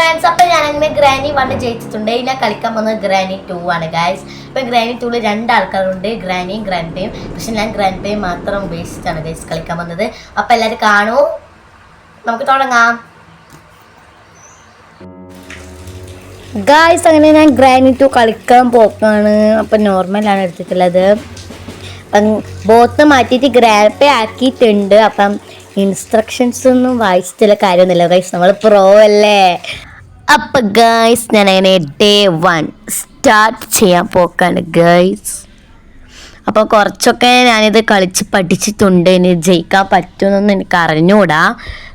Friends, അപ്പോൾ ഞാൻ അങ്ങനെ ഗ്രാനി 1 ജയിച്ചിട്ടുണ്ട്. ഞാൻ കളിക്കാൻ പോകുന്നത് ഗ്രാനി 2 ആണ് ഗൈസ്. ഇപ്പം ഗ്രാനി 2 2 ആൾക്കാരുണ്ട്, ഗ്രാനിയും ഗ്രാൻഡ് പേയും. പക്ഷെ ഞാൻ ഗ്രാൻഡ് പേയും മാത്രം ഉപേക്ഷിച്ചാണ് ഗൈസ് കളിക്കാൻ പോകുന്നത്. അപ്പോൾ എല്ലാവരും കാണൂ, നമുക്ക് തുടങ്ങാം ഗൈസ്. അങ്ങനെ ഞാൻ ഗ്രാനി 2 കളിക്കാൻ പോക്കാണ്. അപ്പം നോർമലാണ് എടുത്തിട്ടുള്ളത്. അപ്പം ബോത്ത് മാറ്റിയിട്ട് ഗ്രാൻഡ് പേ ആക്കിയിട്ടുണ്ട്. അപ്പം ഇൻസ്ട്രക്ഷൻസ് ഒന്നും വായിച്ചിട്ടുള്ള കാര്യമൊന്നുമില്ല ഗൈസ്, നമ്മൾ പ്രോ അല്ലേ. അപ്പം ഗൈസ് ഞാൻ അങ്ങനെ ഡേ 1 സ്റ്റാർട്ട് ചെയ്യാൻ പോക്കാണ് ഗൈസ്. അപ്പോൾ കുറച്ചൊക്കെ ഞാനിത് കളിച്ച് പഠിച്ചിട്ടുണ്ട്. ഇനി ജയിക്കാൻ പറ്റുമെന്നൊന്നും എനിക്ക് അറിഞ്ഞുകൂടാ.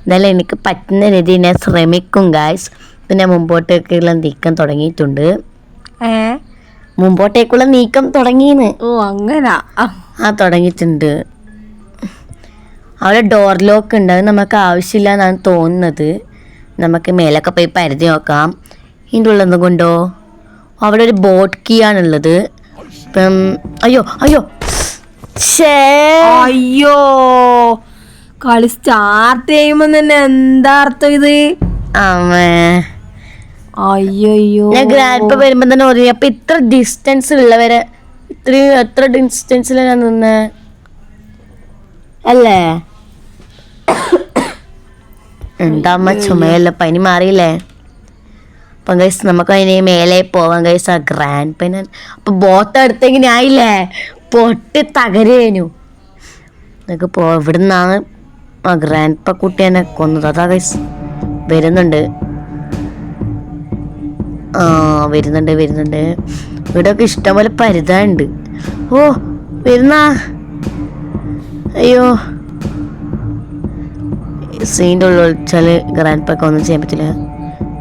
എന്നാലും എനിക്ക് പറ്റുന്ന രീതിയിൽ ഞാൻ ശ്രമിക്കും ഗൈസ്. പിന്നെ മുമ്പോട്ടേക്കുള്ള നീക്കം തുടങ്ങിയിട്ടുണ്ട്. മുമ്പോട്ടേക്കുള്ള നീക്കം തുടങ്ങിയെന്ന്. ഓ അങ്ങനെ തുടങ്ങിയിട്ടുണ്ട്. അവിടെ ഡോർ ലോക്ക് ഉണ്ട്, അത് നമുക്ക് ആവശ്യമില്ല എന്നാണ് തോന്നുന്നത്. നമുക്ക് മേലൊക്കെ പോയി പരിധി നോക്കാം. ഇതിൻ്റെ ഉള്ളൊന്നും കൊണ്ടോ അവിടെ ഒരു ബോട്ട് കീ ആണുള്ളത്. ഇപ്പം അയ്യോ അയ്യോ അയ്യോ കളി സ്റ്റാർട്ട് ചെയ്യുമ്പോ തന്നെ എന്താ അർത്ഥം ഇത്? അയ്യോ ഞാൻ ഗ്രാൻഡ് വരുമ്പോ തന്നെ ഓർമ്മ. അപ്പൊ ഇത്ര ഡിസ്റ്റൻസ് ഉള്ളവരെ എത്ര ഡിസ്റ്റൻസിലാണ് ഞാൻ നിന്നേ അല്ലേ? എന്താ അമ്മ ചുമയല്ല, പനി മാറിയില്ലേ? അപ്പം ഗൈസ് നമുക്ക് അതിന് മേലെ പോവാൻ ഗൈസ്. ആ ഗ്രാൻഡ് പൈന അപ്പൊ ബോത്ത് അടുത്തെങ്ങനെ ആയില്ലേ, പൊട്ടി തകരേനു. എന്നൊക്കെ ഇവിടെ നിന്നാണ് ആ ഗ്രാൻഡ് പ കുട്ടിയെന്നെ കൊന്നത്. അതാ ഗൈസ് വരുന്നുണ്ട്. വരുന്നുണ്ട് ഇവിടെയൊക്കെ ഇഷ്ടംപോലെ പരിതാണ്ട്. ഓ വരുന്ന അയ്യോ സീൻ്റെ ഉള്ളിൽ വെച്ചാൽ ഗ്രാൻഡ് പാക്ക് ഒന്നും ചെയ്യാൻ പറ്റില്ല.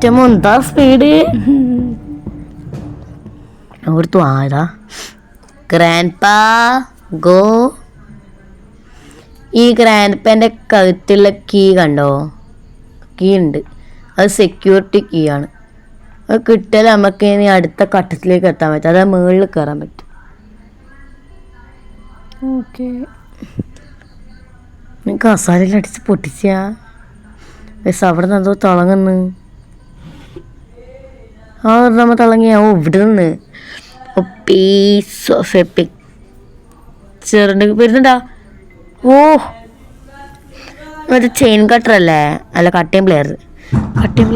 എന്താ സ്പീഡ് ഓർത്തു ആരാ ഗ്രാൻഡ് പാ ഗോ. ഈ ഗ്രാൻഡ് പാൻ്റെ കഴുത്തുള്ള കീ കണ്ടോ? കീ ഉണ്ട്, അത് സെക്യൂരിറ്റി കീ ആണ്. അത് കിട്ടിയാൽ നമുക്ക് ഇനി അടുത്ത ഘട്ടത്തിലേക്ക് എത്താൻ പറ്റും. അതായത് മുകളിൽ കയറാൻ പറ്റും. ഓക്കെ, കസാലയിൽ അടിച്ച് പൊട്ടിച്ചാ ബസ്. അവിടെ നിന്ന് എന്തോ തിളങ്ങുന്നു. നമ്മൾ തിളങ്ങിയ ഇവിടെ നിന്ന് പീസ് ഓഫ് എ പിക്ചറിൻ്റെ വരുന്നുണ്ടാ. ഓ മറ്റേ ചെയിൻ കട്ടർ അല്ലേ? അല്ല കട്ടിങ് പ്ലെയർ കട്ടിങ്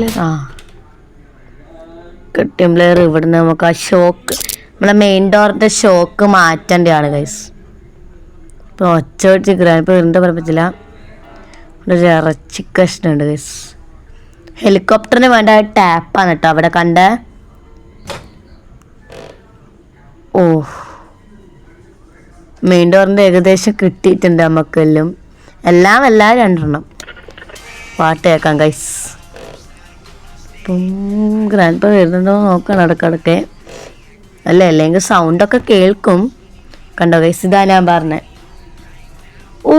പ്ലെയർ. ഇവിടുന്ന് നമുക്ക് ആ ഷോക്ക്, നമ്മളെ മെയിൻ ഡോറിൻ്റെ ഷോക്ക് മാറ്റേണ്ടതാണ് ഗൈസ്. ഇപ്പോൾ ഒച്ച വെച്ച് ഗ്രാൻഡ് പേരുണ്ട് പറയാൻ പറ്റില്ല. ഒരു ഇറച്ചി കഷ്ണുണ്ട് ഗൈസ്. ഹെലികോപ്റ്ററിന് വേണ്ട ടാപ്പാണ് കേട്ടോ അവിടെ കണ്ട. ഓ മെയിൻ ഡോറിൻ്റെ ഏകദേശം കിട്ടിയിട്ടുണ്ട് നമുക്കെല്ലാം. എല്ലാം 2 പാട്ട് കേൾക്കാം ഗൈസ്. ഇപ്പം ഗ്രാൻഡ് പേ വരുന്നുണ്ടോ നോക്കണം ഇടയ്ക്കിടയ്ക്ക്. അല്ലെങ്കിൽ സൗണ്ടൊക്കെ കേൾക്കും. കണ്ടോ ഗൈസ്, ഇതാ ഞാൻ പറഞ്ഞത്. ഓ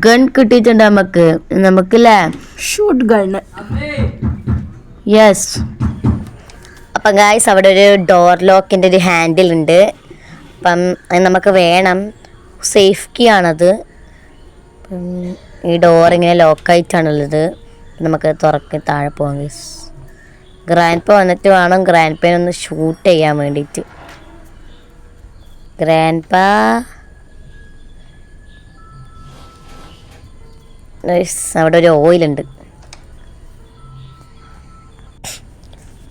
ഗൺ കിട്ടിയിട്ടുണ്ട് നമുക്കില്ലേ, ഷൂട്ട് ഗണ്ണ്. യെസ്. അപ്പം ഗായ്സ് അവിടെ ഒരു ഡോർ ലോക്കിൻ്റെ ഒരു ഹാൻഡിൽ ഉണ്ട്. അപ്പം അത് നമുക്ക് വേണം. സേഫ് കീ ആണത്. ഈ ഡോർ ഇങ്ങനെ ലോക്കായിട്ടാണുള്ളത്. നമുക്ക് തുറക്കി താഴെ പോകാം ഗൈസ്. ഗ്രാൻഡ് പേ വന്നിട്ട് വേണം ഗ്രാൻഡ് പേനെ ഒന്ന് ഷൂട്ട് ചെയ്യാൻ വേണ്ടിയിട്ട്. ഗ്രാൻഡ് പാ അവിടെ ഒരു ഓയിലുണ്ട്.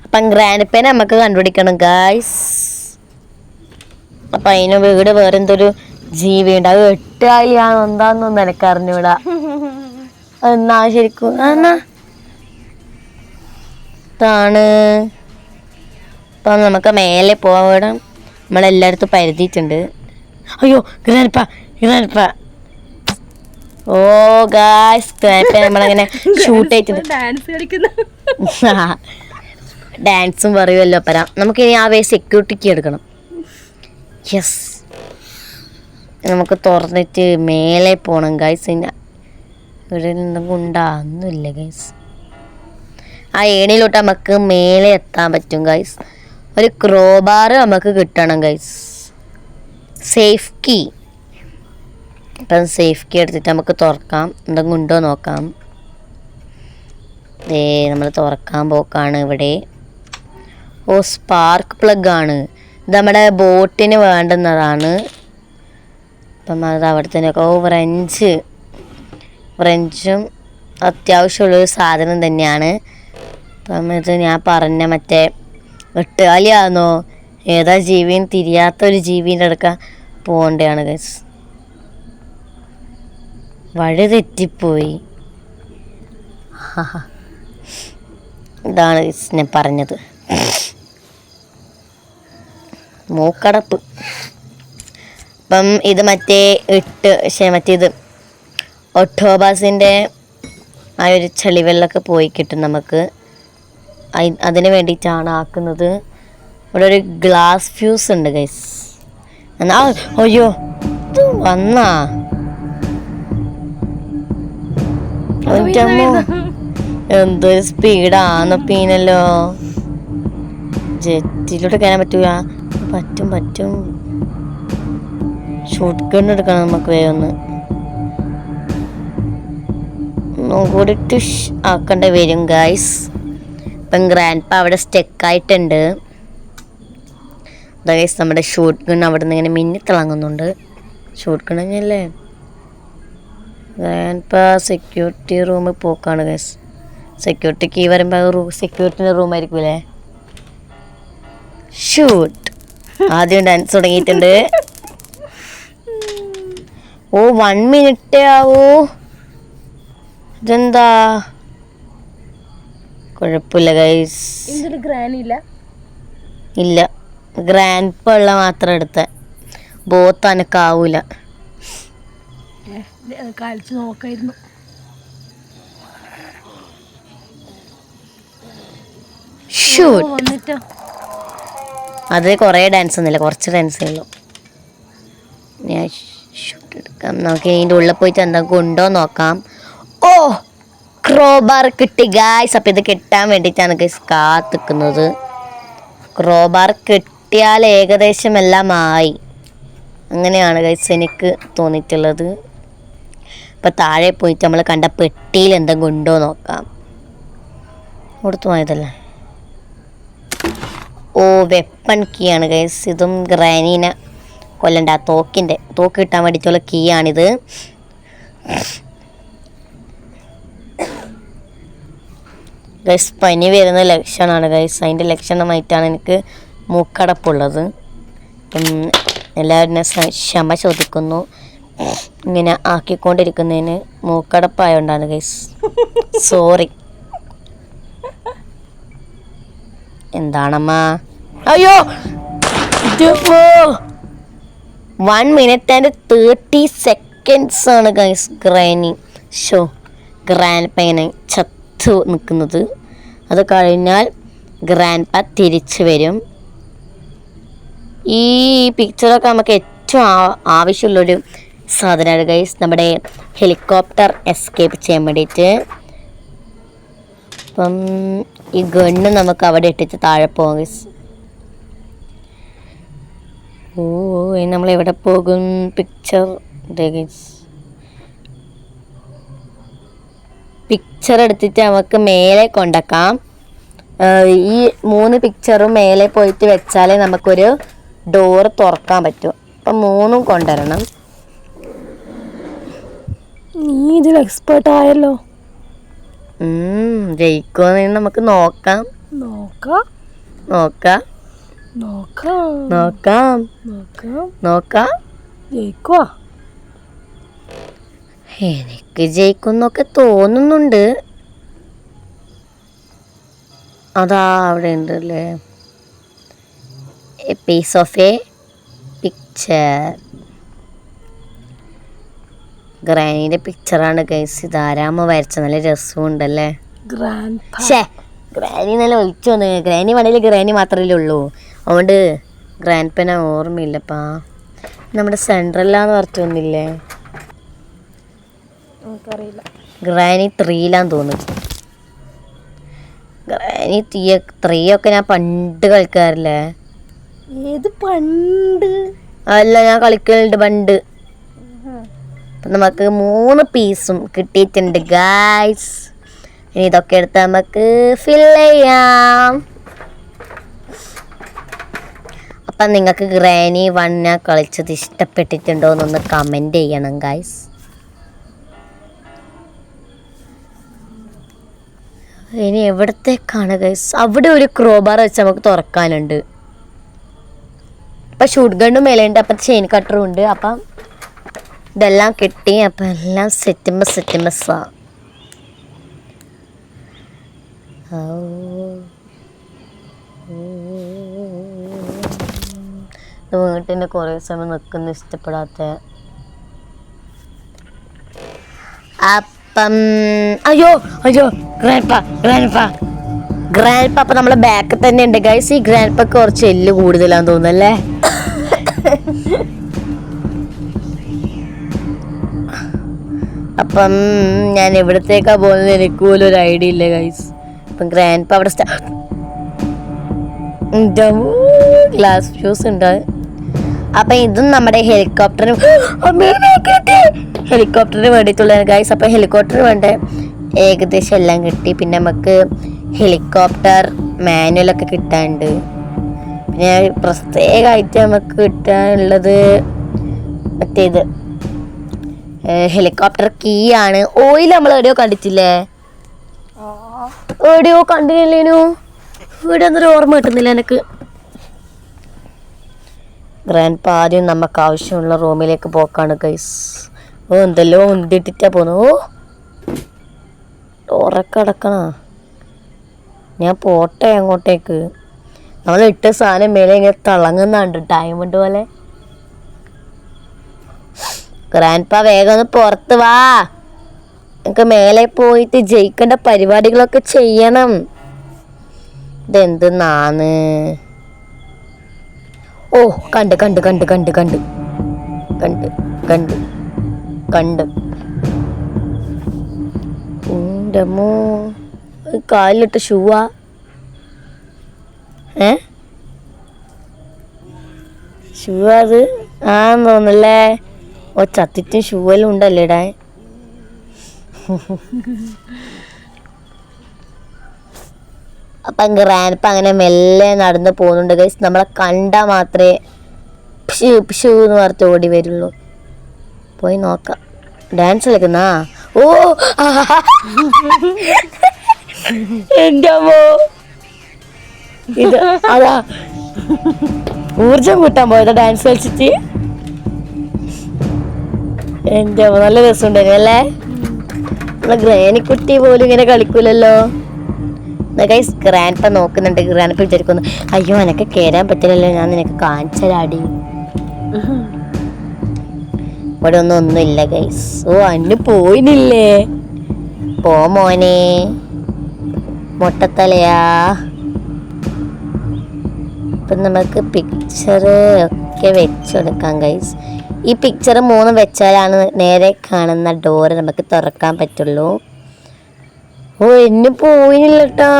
അപ്പം ഗ്രാൻഡ് പേനെ നമുക്ക് കണ്ടുപിടിക്കണം ഗായ്സ്. അപ്പം അതിന് വീട് വേറെ എന്തൊരു ജീവിയുണ്ട്. അത് 8 ആളിയാണോ എന്താന്നൊന്നും എനിക്ക് അറിഞ്ഞൂടാ. എന്നാ ശരിക്കും ാണ്. അപ്പം നമുക്ക് മേലെ പോവാൻ നമ്മളെല്ലായിടത്തും പരുതിയിട്ടുണ്ട്. അയ്യോ ഗ്രാൻഡ് പാ ഓ ഗായ്സ്, നമ്മളങ്ങനെ ഷൂട്ട് ചെയ്തിട്ടുണ്ട്. ഡാൻസും പറയുമല്ലോ പരാം. നമുക്കിനി ആ വേ സെക്യൂരിറ്റിക്ക് എടുക്കണം. യെസ്, നമുക്ക് തുറന്നിട്ട് മേലെ പോകണം ഗൈസ്. ഇവിടെ നിന്നും ഒന്നുമില്ല ഗൈസ്. ആ ഏണിയിലോട്ട് നമുക്ക് മേലെ എത്താൻ പറ്റും ഗൈസ്. ഒരു ക്രോബാർ നമുക്ക് കിട്ടണം ഗൈസ്. Safe key. അപ്പം സേഫ് കീ എടുത്തിട്ട് നമുക്ക് തുറക്കാം. എന്തെങ്കിലും ഉണ്ടോ നോക്കാം. നമ്മൾ തുറക്കാൻ പോക്കാണ് ഇവിടെ. ഓ സ്പാർക്ക് പ്ലഗ് ആണ്, ഇത് നമ്മുടെ ബോട്ടിന് വേണ്ടുന്നതാണ്. അപ്പം അത് അവിടെ തന്നെ. ഓ വ്രഞ്ചും അത്യാവശ്യമുള്ളൊരു സാധനം തന്നെയാണ്. അപ്പം ഇത് ഞാൻ പറഞ്ഞ മറ്റേ വെട്ടുകാലിയാണോ ഏതാ ജീവിയും തിരിയാത്തൊരു ജീവിൻ്റെ അടുക്ക പോകേണ്ടതാണ് ഗൈസ്. വഴി തെറ്റിപ്പോയി. ഇതാണ് ഗൈസ് ഞാൻ പറഞ്ഞത്, മൂക്കടപ്പ്. അപ്പം ഇത് മറ്റേത് ഒക്ടോബസിൻ്റെ ആ ഒരു ചെളിവെള്ളമൊക്കെ പോയി കിട്ടും നമുക്ക്. അതിന് വേണ്ടിയിട്ടാണ് ആക്കുന്നത്. ഇവിടെ ഒരു ഗ്ലാസ് ഫ്യൂസ് ഉണ്ട് ഗൈസ്. അയ്യോ ഇത് വന്നാ എന്തൊരു സ്പീഡാന്ന് പീനല്ലോ. ജെറ്റിലോട്ട് കയറാൻ പറ്റൂല. പറ്റും ഷൂട്ട് ഗൺ എടുക്കണം നമുക്ക്. വേഗം ഒന്നുകൂടി ടിഷ് ആക്കേണ്ടി വരും ഗൈസ്. ഇപ്പം ഗ്രാൻഡ് പാ അവിടെ സ്റ്റെക്കായിട്ടുണ്ട്. ഗൈസ് നമ്മുടെ ഷൂട്ട് ഗൺ അവിടെ നിന്ന് ഇങ്ങനെ മിന്നിത്തിളങ്ങുന്നുണ്ട്. ഷൂട്ട് ഗൺ തന്നെയല്ലേ. ഗ്രാൻഡ് പാ സെക്യൂരിറ്റി റൂമിൽ പോക്കാണ് ഗൈസ്. സെക്യൂരിറ്റി കീ വരുമ്പോൾ സെക്യൂരിറ്റിൻ്റെ റൂമായിരിക്കൂലേ. ഷൂട്ട് ആദ്യം ഡാൻസ് തുടങ്ങിയിട്ടുണ്ട്. ഓ 1 മിനിറ്റേ ആവൂ. ഇതെന്താ കുഴപ്പമില്ല ഗൈസ്. ഇല്ല ഗ്രാൻഡ് ഉള്ള മാത്രം എടുത്ത ബോത്ത് അനക്കാവൂല. കളിച്ച് നോക്കായിരുന്നു. ഷൂട്ട് അത് കുറേ ഡാൻസ് ഒന്നുമില്ല, കുറച്ച് ഡാൻസേ ഉള്ളൂ. ഞാൻ ഷൂട്ട് എടുക്കാം. നമുക്ക് ഇതിൻ്റെ ഉള്ളിൽ പോയിട്ട് എന്തൊക്കെ ഉണ്ടോ നോക്കാം. ഓ ക്രോബാർ കിട്ടി ഗായ്സ്. അപ്പം ഇത് കിട്ടാൻ വേണ്ടിയിട്ടാണ് ഗൈസ് കാത്തിക്കുന്നത്. ക്രോബാർ കിട്ടിയാൽ ഏകദേശം എല്ലാം ആയി. അങ്ങനെയാണ് ഗൈസ് എനിക്ക് തോന്നിയിട്ടുള്ളത്. അപ്പം താഴെ പോയിട്ട് നമ്മൾ കണ്ട പെട്ടിയിൽ എന്തെങ്കിലും ഉണ്ടോ നോക്കാം. കൊടുത്തു പോയതല്ലേ. ഓ വെപ്പൺ കീ ആണ് ഗൈസ്. ഇതും ഗ്രാനീനെ കൊല്ലണ്ട തോക്ക് കിട്ടാൻ വേണ്ടിയിട്ടുള്ള കീ ആണിത്. ഗൈസ് പനി വരുന്ന ലക്ഷണമാണ് ഗൈസ്. അതിൻ്റെ ലക്ഷണമായിട്ടാണ് എനിക്ക് മൂക്കടപ്പുള്ളത്. എല്ലാവരും ക്ഷമ ചോദിക്കുന്നു ഇങ്ങനെ ആക്കിക്കൊണ്ടിരിക്കുന്നതിന്. മൂക്കടപ്പായോണ്ടാണ് ഗൈസ്, സോറി. എന്താണമ്മ? അയ്യോ 1 minute and 30 seconds ആണ് ഗൈസ് ഗ്രാൻഡ് പയ്യനെ ചത്തു നിൽക്കുന്നത്. അത് കഴിഞ്ഞാൽ ഗ്രാൻഡ് പ തിരിച്ചു വരും. ഈ പിക്ചറൊക്കെ നമുക്ക് ഏറ്റവും ആവശ്യമുള്ളൊരു സാധനമാണ് ഗൈസ്, നമ്മുടെ ഹെലികോപ്റ്റർ എസ്കേപ്പ് ചെയ്യാൻ വേണ്ടിയിട്ട്. അപ്പം ഈ ഗണ്ണ് നമുക്ക് അവിടെ ഇട്ടിട്ട് താഴെ പോകാം ഗൈസ്. ഓ നമ്മൾ എവിടെ പോകും? പിക്ചർ എടുത്തിട്ട് നമുക്ക് മേലെ കൊണ്ടാക്കാം. ഈ 3 പിക്ചറും മേലെ പോയിട്ട് വെച്ചാലേ നമുക്കൊരു ഡോറ് തുറക്കാൻ പറ്റും. അപ്പം 3ഉം കൊണ്ടുവരണം. നീ ഇതിൽ എക്സ്പേർട്ട് ആയല്ലോ. ജയിക്കുമെന്ന് നമുക്ക് നോക്കാം. ജയിക്കുവാ. എനിക്ക് ജയിക്കുന്നൊക്കെ തോന്നുന്നുണ്ട്. അതാ അവിടെ ഉണ്ടല്ലേ a piece of a picture. ഗ്രാനിയുടെ പിക്ചറാണ് ഗൈസ്. ഇതാരാമ വരച്ച നല്ല രസമുണ്ടല്ലേ. ഗ്രാനി നല്ല ഒളിച്ചു വന്നു. ഗ്രാനി വേണമെങ്കിൽ ഗ്രാനി മാത്രമല്ലേ ഉള്ളൂ, അതുകൊണ്ട് ഗ്രാൻഡ് പെന ഓർമ്മയില്ലപ്പാ. നമ്മുടെ സെൻട്രലാന്ന് പറഞ്ഞൊന്നില്ലേ, ഗ്രാനി 3 തോന്നുന്നു. ഗ്രാനി 3 ഒക്കെ ഞാൻ പണ്ട് കളിക്കാറില്ലേ. ഏത് പണ്ട്? അല്ല ഞാൻ കളിക്കലുണ്ട് പണ്ട്. അപ്പം നമുക്ക് 3 പീസും കിട്ടിയിട്ടുണ്ട് ഗായ്സ്. ഇനി ഇതൊക്കെ എടുത്ത് നമുക്ക് ഫില്ല് ചെയ്യാം. അപ്പം നിങ്ങൾക്ക് ഗ്രാനി 1 കളിച്ചത് ഇഷ്ടപ്പെട്ടിട്ടുണ്ടോ എന്നൊന്ന് കമൻറ്റ് ചെയ്യണം ഗൈസ്. ഇനി എവിടത്തേക്കാണ് ഗൈസ്? അവിടെ ഒരു ക്രോബാർ വെച്ച് നമുക്ക് തുറക്കാനുണ്ട്. അപ്പം ഷൂട്ട് ഗണ്ണും മേലുണ്ട്, അപ്പം ചെയിൻ കട്ടറും ഉണ്ട്. അപ്പം ഇതെല്ലാം കിട്ടി. അപ്പം എല്ലാം സെറ്റിമസാ. വീട്ടിൻ്റെ കുറേ സമയം നിൽക്കുന്ന ഇഷ്ടപ്പെടാത്ത. അപ്പം അയ്യോ ഗ്രാൻഡ്പ അപ്പം നമ്മളെ ബാക്കിൽ തന്നെ ഉണ്ട് ഗൈസ്. ഈ ഗ്രാൻഡ്പക്ക് കുറച്ച് എല്ല് കൂടുതലാന്ന് തോന്നുന്നല്ലേ. അപ്പം ഞാൻ എവിടത്തേക്കാ പോകുന്നത് എനിക്ക് പോലും ഒരു ഐഡിയ ഇല്ല ഗൈസ്. അപ്പം ഗ്രാൻഡ്പ അവിടെ ഗ്ലാസ് ഫ്യൂസ് ഉണ്ട്. അപ്പം ഇതും നമ്മുടെ ഹെലികോപ്റ്ററിന് വേണ്ടിയിട്ടുള്ളതാണ് ഗൈസ്. അപ്പം ഹെലികോപ്റ്ററിന് വേണ്ട ഏകദേശം എല്ലാം കിട്ടി. പിന്നെ നമുക്ക് ഹെലികോപ്റ്റർ മാനുവലൊക്കെ കിട്ടാനുണ്ട്. പിന്നെ പ്രത്യേകമായിട്ട് നമുക്ക് കിട്ടാനുള്ളത് മറ്റേത് ഹെലികോപ്റ്റർ കീ ആണ്. ഓയിൽ നമ്മൾ എവിടെയോ കണ്ടിട്ടില്ലേ? എവിടെയോ കണ്ടില്ലേനു. ഇവിടെ ഒന്നൊരു ഓർമ്മ കിട്ടുന്നില്ല എനിക്ക്. ഗ്രാൻഡ്പ ആദ്യം നമുക്ക് ആവശ്യമുള്ള റൂമിലേക്ക് പോക്കാണ് ഗൈസ്. എന്തെല്ലോ ഉന്തിട്ടിട്ടാ പോന്നു. ഉറക്കടക്കണ ഞാൻ പോട്ടെ അങ്ങോട്ടേക്ക്. നമ്മൾ ഇട്ട സാധനം മേലെ ഇങ്ങനെ തിളങ്ങുന്നുണ്ട് ഡയമണ്ട് പോലെ. ഗ്രാൻഡ്പ വേഗം ഒന്ന് പുറത്ത് വാ. എനിക്ക് മേലെ പോയിട്ട് ജയിക്കേണ്ട പരിപാടികളൊക്കെ ചെയ്യണം. ഇതെന്തെന്നാണ്? ഓ കണ്ട് ഉണ്ടമോ കാലിലിട്ട ഷൂവാ? ഷൂ അത് ആന്ന് തോന്നല്ലേ. ഓ ചത്തിട്ടും ഷൂവെല്ലാം ഉണ്ടല്ലേ ഇടാൻ. അപ്പം ഗ്രാൻഡ്പ അങ്ങനെ മെല്ലെ നടന്ന് പോകുന്നുണ്ട് ഗൈസ്. നമ്മളെ കണ്ടാൽ മാത്രമേ ഷൂ എന്ന് പറഞ്ഞ് ഓടി വരുള്ളൂ. പോയി നോക്കാം. ഡാൻസ് കളിക്കുന്നാ? ഓ എൻ്റെ അമ്മോ, ഇത് അതാ ഊർജം കൂട്ടാൻ പോയതാ ഡാൻസ് കളിച്ചിട്ട്. എൻ്റെ അമ്മ നല്ല രസമുണ്ടായിരുന്നു അല്ലേ. നമ്മളെ ഗ്രാനിക്കുട്ടി പോലും ഇങ്ങനെ കളിക്കൂലല്ലോ. ഗൈസ് ഗ്രാൻഡ്പ നോക്കുന്നുണ്ട്. ഗ്രാൻഡ്പ വിചാരിക്കുന്നു അയ്യോ എനക്ക് കയറാൻ പറ്റില്ലല്ലോ, ഞാൻ നിനക്ക് കാണിച്ചരാടി. ഇവിടെ ഒന്നുമില്ല ഗൈസ്. ഓ അന്ന് പോയിനില്ലേ? പോ മോനെ മൊട്ടത്തലയാ. ഇപ്പം നമുക്ക് പിക്ചർ ഒക്കെ വെച്ചെടുക്കാം ഗൈസ്. ഈ പിക്ചർ 3 വെച്ചാലാണ് നേരെ കാണുന്ന ഡോറ് നമുക്ക് തുറക്കാൻ പറ്റുള്ളൂ. ഓ എന്നെ പോയില്ലട്ടാ.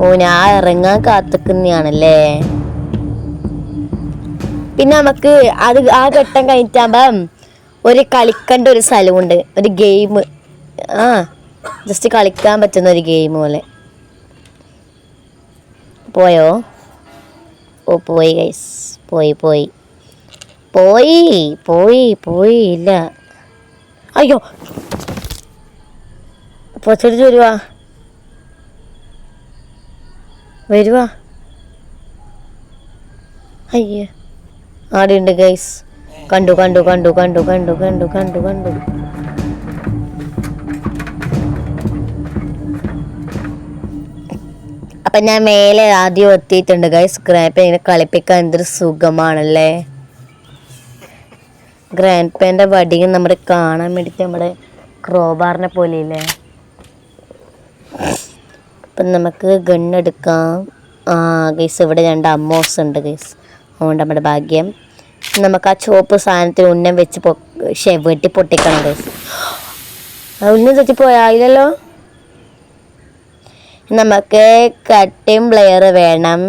ഓ ഞാൻ ഇറങ്ങാൻ കാത്തിക്കുന്നയാണല്ലേ. പിന്നെ നമുക്ക് അത് ആ ഘട്ടം കഴിഞ്ഞിട്ടാകുമ്പം ഒരു കളിക്കേണ്ട ഒരു സ്ഥലമുണ്ട്, ഒരു ഗെയിം. ജസ്റ്റ് കളിക്കാൻ പറ്റുന്ന ഒരു ഗെയിം പോലെ. പോയോ? ഓ പോയി ഗൈസ്. പോയി ഇല്ല. അയ്യോ പൊച്ചടിച്ച് വരുവാ. അയ്യോ ആടെ ഉണ്ട് ഗൈസ്. കണ്ടു. അപ്പം ഞാൻ മേലെ ആദ്യം എത്തിയിട്ടുണ്ട് ഗൈസ്. ഗ്രാൻഡ്പ ഇങ്ങനെ കളിപ്പിക്കാൻ എന്തൊരു സുഖമാണല്ലേ. ഗ്രാൻഡ്പേൻ്റെ വടിയും നമ്മുടെ കാണാൻ വേണ്ടിയിട്ട് നമ്മുടെ ക്രോബാറിനെ പോലെയില്ലേ. അപ്പം നമുക്ക് ഗണ്ണെടുക്കാം. ഗൈസ് ഇവിടെ 2 അമ്മോസ് ഉണ്ട് ഗൈസ്. അതുകൊണ്ട് നമ്മുടെ ഭാഗ്യം. നമുക്ക് ആ ചുവപ്പ് സാധനത്തിൽ ഉന്നം വെച്ച് വെട്ടി പൊട്ടിക്കണം ഗൈസ്. ഉന്നം തെറ്റിപ്പോയില്ലല്ലോ. നമുക്ക് കട്ടിങ് പ്ലെയർ വേണം.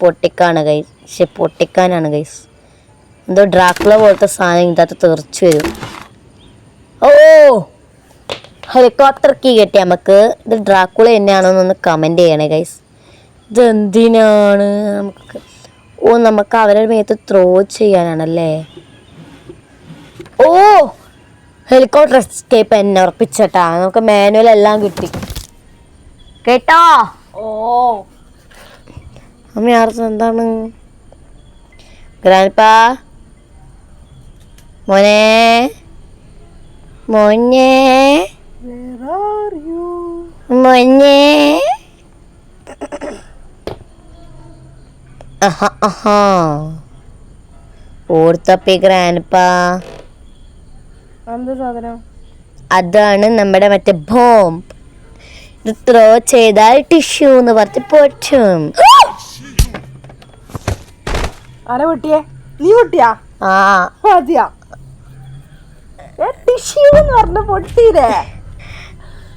പൊട്ടിക്കാനാണ് ഗൈസ്. എന്തോ ഡ്രാക്കുള പോലത്തെ സാധനം ഇതിനകത്ത് തെറിച്ച് വരും. ഓ ഹെലികോപ്റ്റർ കീ കിട്ടി നമുക്ക്. ഇത് ഡ്രാക്കുള തന്നെയാണോന്നൊന്ന് കമൻറ്റ് ചെയ്യണേ ഗൈസ്. ഇതെന്തിനാണ് നമുക്ക്? ഓ, നമുക്ക് അവരുടെ മേത്ത് ത്രോ ചെയ്യാനാണല്ലേ. ഓ, ഹെലികോപ്റ്റർ എസ്കേപ്പ് എന്നെ ഉറപ്പിച്ചട്ടാ. നമുക്ക് മാനുവൽ എല്ലാം കിട്ടി കേട്ടോ. ഓ അമ്മ ആർക്കും എന്താണ് ഗ്രാൻഡ്പാ? മോനെ മോനെ മോനെ. ഓർത്തപ്പി ഗ്രാൻഡ്പാ. അതാണ് നമ്മുടെ മറ്റേ ബോംബ്. ഇത് ത്രോ ചെയ്താൽ ടിഷ്യൂ എന്ന് പറഞ്ഞ് പൊട്ടും. ആരാ പൊട്ടിയേ? നീ പൊട്ടിയാ? ആ, അതെയാ. ടിഷ്യൂ എന്ന് പറഞ്ഞ പൊട്ടിയില്ലേ?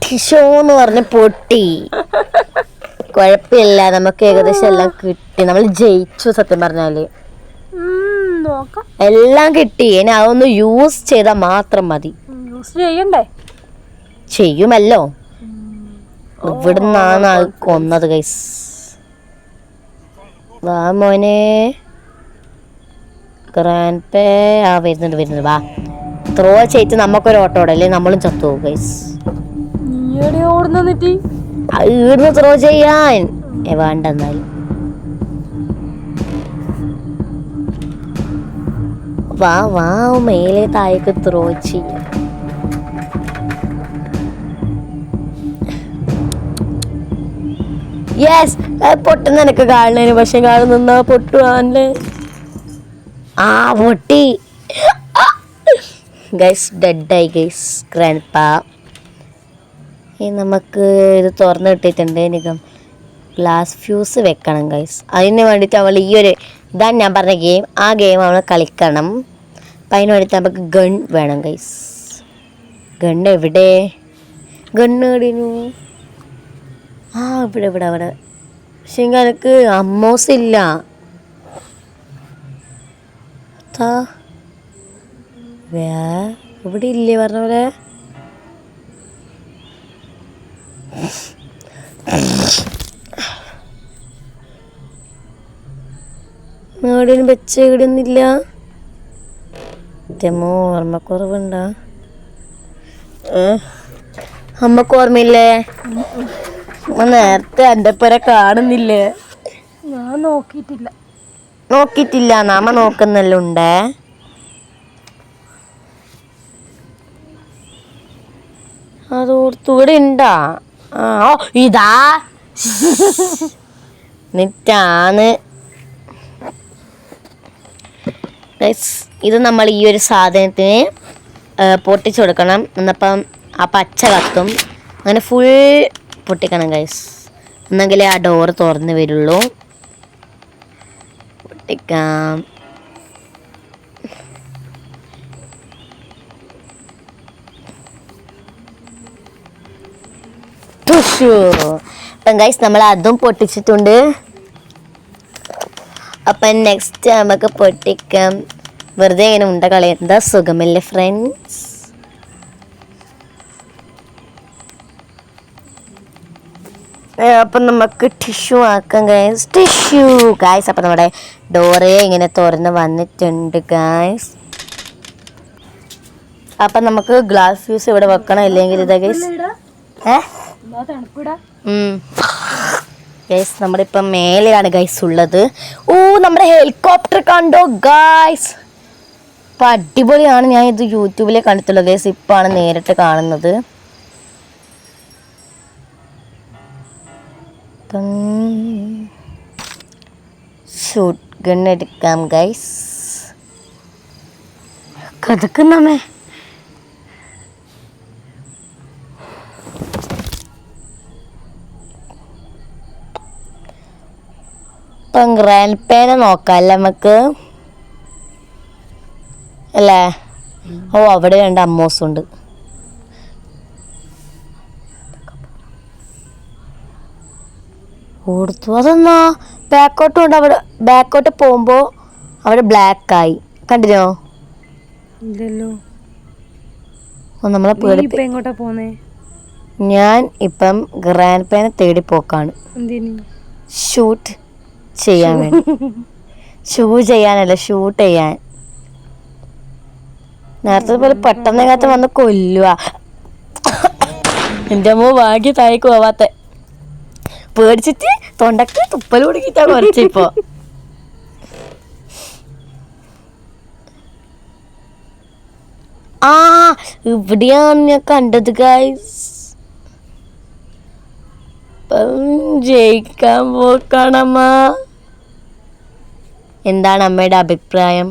ടിഷ്യൂ എന്ന് പറഞ്ഞ് പൊട്ടി. കുഴപ്പമില്ല, നമുക്ക് ഏകദേശം എല്ലാം കിട്ടി. നമ്മൾ ജയിച്ചു സത്യം പറഞ്ഞാല്. നോക്കാം. എല്ലാം കിട്ടി. ഇനി അതൊന്ന് യൂസ് ചെയ്താൽ മാത്രം മതി. യൂസ് ചെയ്യണ്ടേ? ചെയ്യുമല്ലോ. ഇവിടുന്നാണ് ആൾ കൊന്നത് ഗൈസ്. വാ മോനെ. ഗ്രാൻഡ്പേ വരുന്നുണ്ട്. വാ, ത്രോ ചെയ്ത് നമുക്കൊരു ഓട്ടോടല്ലേ, നമ്മളും ചത്തുപോകും ഗൈസ്. ഈടുന്ന് ത്രോ ചെയ്യാൻ വേണ്ടെന്നാലും. വാ വാ, മേലെ താഴേക്ക് ത്രോ ചെയ്യാം. യെസ്, പൊട്ടുന്ന എനിക്ക് കാണുന്നതിന്. പക്ഷെ കാണുന്ന പൊട്ടുവാൻ്റെ. ആ, പൊട്ടി ഗൈസ്. ഡെഡായി guys grandpa. ഇനി നമുക്ക് ഇത് തുറന്ന് കിട്ടിയിട്ടുണ്ട്. നികം ഗ്ലാസ് ഫ്യൂസ് വെക്കണം ഗൈസ്. അതിന് വേണ്ടിയിട്ട് നമ്മൾ ഈ ഒരു ഇതാണ് ഞാൻ പറഞ്ഞ ഗെയിം. ആ ഗെയിം നമ്മൾ കളിക്കണം. അപ്പം അതിന് വേണ്ടിയിട്ട് നമുക്ക് ഗൺ വേണം ഗൈസ്. ഗൺ എവിടെ? ഗണ്ണ് എവിടെയായിരുന്നു? ആ, ഇവിടെ. പക്ഷേ എനിക്ക് അമ്മോസ് ഇല്ല. ഇവിടെ ഇല്ലേ പറഞ്ഞ പോലെ? എവിടെയും വെച്ച് ഇവിടെയൊന്നുമില്ല. ഓർമ്മക്കുറവുണ്ടോ? അമ്മക്ക് ഓർമ്മയില്ലേ? നേരത്തെ എൻ്റെ പേരെ കാണുന്നില്ലേ? ഞാൻ നോക്കിയിട്ടില്ല. നാമ നോക്കുന്നെല്ലാം ഉണ്ടേ. അതോർത്തൂടെ ഉണ്ടാ? ഓ, ഇതാ നിറ്റാണ്. ഇത് നമ്മൾ ഈ ഒരു സാധനത്തിന് പൊട്ടിച്ചു കൊടുക്കണം. എന്നപ്പം ആ പച്ച കത്തും. അങ്ങനെ ഫുൾ പൊട്ടിക്കണം ഗൈസ്. എന്നെങ്കിലേ ആ ഡോറ് തുറന്ന് വരുള്ളൂ. പൊട്ടിക്കാം. അപ്പം ഗൈസ് നമ്മൾ അതും പൊട്ടിച്ചിട്ടുണ്ട്. അപ്പം നെക്സ്റ്റ് നമുക്ക് പൊട്ടിക്കാം. വെറുതെ ഇങ്ങനെ ഉണ്ട കളയാം. എന്താ സുഖമല്ലേ ഫ്രണ്ട്സ്? അപ്പം നമുക്ക് ടിഷ്യൂ ആക്കാം ഗൈസ്. Tissue guys. അപ്പം നമ്മുടെ ഡോറേ ഇങ്ങനെ തുറന്ന് വന്നിട്ടുണ്ട് ഗൈസ്. അപ്പം നമുക്ക് ഗ്ലാസ് ഫ്യൂസ് ഇവിടെ വെക്കണം. ഇല്ലെങ്കിൽ ഇതാ ഗൈസ്. ഗൈസ് നമ്മുടെ ഇപ്പം മേലെയാണ് ഗൈസ് ഉള്ളത്. ഓ, നമ്മുടെ ഹെലികോപ്റ്റർ കണ്ടോ ഗൈസ്? അപ്പം അടിപൊളിയാണ്. ഞാൻ ഇത് യൂട്യൂബിലേ കണ്ടിട്ടുള്ളൂ ഗൈസ്. ഇപ്പാണ് നേരിട്ട് കാണുന്നത്. ഷൂട്ട് ഗൺ എടുക്കാം ഗൈസ്. കഥക്കുന്നമ്മേ. ഇപ്പം ഗ്രാൻഡ്പേനെ നോക്കാമല്ലേ നമുക്ക്? അല്ലേ? ഓ, അവിടെ രണ്ട് അമ്മോസുണ്ട്. ഓടുത്തു. അതെന്നാ ബാക്കോട്ടും ഉണ്ട്. അവിടെ ബാക്കോട്ട് പോകുമ്പോൾ അവിടെ ബ്ലാക്കായി കണ്ടിനോ? ഇല്ലല്ലോ. നമ്മളെ എങ്ങോട്ടാ പോന്നേ? ഞാൻ ഇപ്പം ഗ്രാൻഡ് പേനെ തേടി പോക്കാണ്. എന്തിന്? ഷൂട്ട് ചെയ്യാൻ വേണ്ടി. ചെയ്യാനല്ല, ഷൂട്ട് ചെയ്യാൻ. നേരത്തെ പോലെ പെട്ടെന്നകത്ത് വന്ന് കൊല്ലുക. എൻ്റെ അമ്മ ഭാഗ്യ താഴേക്ക് പോവാത്ത പേടിച്ചിട്ട് തൊണ്ടക്ക് തുപ്പൽ കുടുങ്ങിട്ടാ കുറച്ചിപ്പോ. ആ ഇവിടെയാണ് ഞാൻ കണ്ടത് ഗൈസ്. ജയിക്കാൻ പോക്കാണമ്മ. എന്താണ് അമ്മയുടെ അഭിപ്രായം?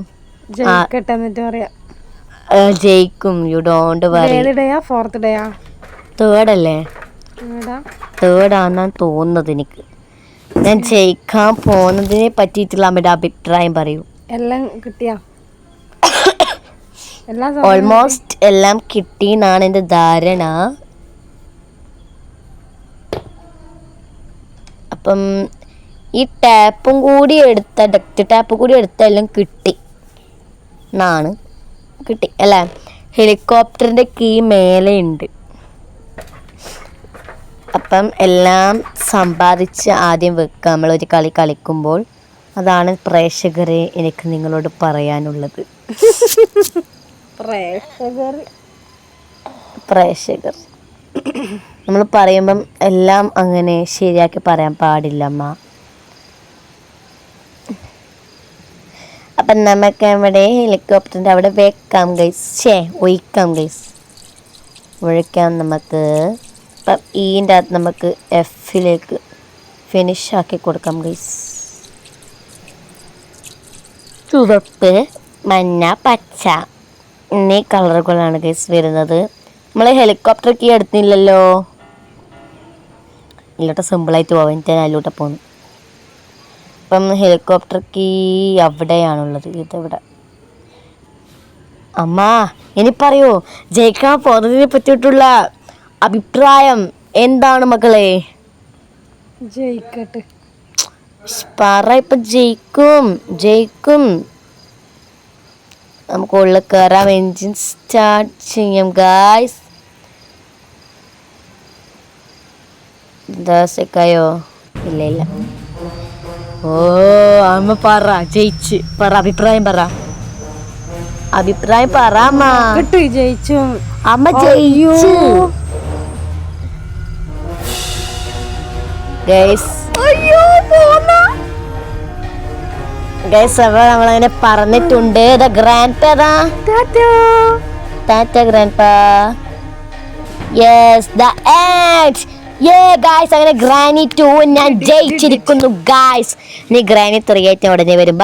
ജയിക്കട്ടെ എന്നിട്ട് പറയാം. ജയിക്കും. You don't worry. തേർഡ് അല്ലേ? തേർഡാന്നാണ് തോന്നുന്നത് എനിക്ക്. ഞാൻ ജയിക്കാൻ പോകുന്നതിനെ പറ്റിയിട്ടുള്ള അമ്മയുടെ അഭിപ്രായം പറയൂ. എല്ലാം കിട്ടിയാ? ഓൾമോസ്റ്റ് എല്ലാം കിട്ടിയെന്നാണ് എൻ്റെ ധാരണ. അപ്പം ഈ ടാപ്പും കൂടി എടുത്ത ഡക്റ്റ് ടാപ്പ് കൂടി എടുത്ത എല്ലാം കിട്ടി എന്നാണ്. കിട്ടി അല്ലേ? ഹെലികോപ്റ്ററിൻ്റെ കീ മേലെ ഉണ്ട്. അപ്പം എല്ലാം സമ്പാദിച്ച് ആദ്യം വെക്കുക നമ്മളൊരു കളി കളിക്കുമ്പോൾ. അതാണ് പ്രേക്ഷകരെ എനിക്ക് നിങ്ങളോട് പറയാനുള്ളത്. പ്രേക്ഷകർ നമ്മൾ പറയുമ്പം എല്ലാം അങ്ങനെ ശരിയാക്കി പറയാൻ പാടില്ലമ്മ. അപ്പം നമുക്ക് അവിടെ ഹെലികോപ്റ്ററിൻ്റെ അവിടെ വെക്കാം ഗൈസ്. ഒഴിക്കാം ഗൈസ്. ഒഴിക്കാം നമുക്ക്. അപ്പം ഈൻ്റെ അകത്ത് നമുക്ക് എഫിലേക്ക് ഫിനിഷ് ആക്കി കൊടുക്കാം ഗൈസ്. ചുവപ്പ്, മഞ്ഞ, പച്ച എന്നീ കളറുകളാണ് ഗൈസ് വരുന്നത്. നമ്മൾ ഹെലികോപ്റ്റർ കീ എടുത്തില്ലല്ലോ. ഇല്ലോട്ട് സിമ്പിളായിട്ട് പോവാം. എനിക്ക് അതിലോട്ട് പോകുന്നു. അപ്പം ഹെലികോപ്റ്റർ കീ അവിടെയാണുള്ളത്. ഇതിവിടെ. അമ്മ ഇനി പറയൂ, ജയിക്കാൻ പോകുന്നതിനെ പറ്റിയിട്ടുള്ള അഭിപ്രായം എന്താണ് മക്കളെ? ജയിക്കട്ടെ പറ. ഇപ്പം ജയിക്കും. നമുക്ക് ഉള്ളിൽ കയറാം. എൻജിൻ സ്റ്റാർട്ട് ചെയ്യാം ഗായ്സ്. എന്താ സെക്കായോ? ഇല്ല. ഓ അമ്മ പറ, ജയിച്ച് പറ. അഭിപ്രായം പറ അമ്മ. ജയിച്ചു അമ്മ ജയിച്ചു ഗൈസ്. അപ്പോൾ നമ്മളങ്ങനെ പറഞ്ഞിട്ടുണ്ട്. Grand grand yes the end. അങ്ങനെ ഗ്രാനി 2 ഞാൻ ജയിച്ചിരിക്കുന്നു ഗായ്സ്. ഇനി ഗ്രാനി 3 ആയിട്ട് ഉടനെ വരും.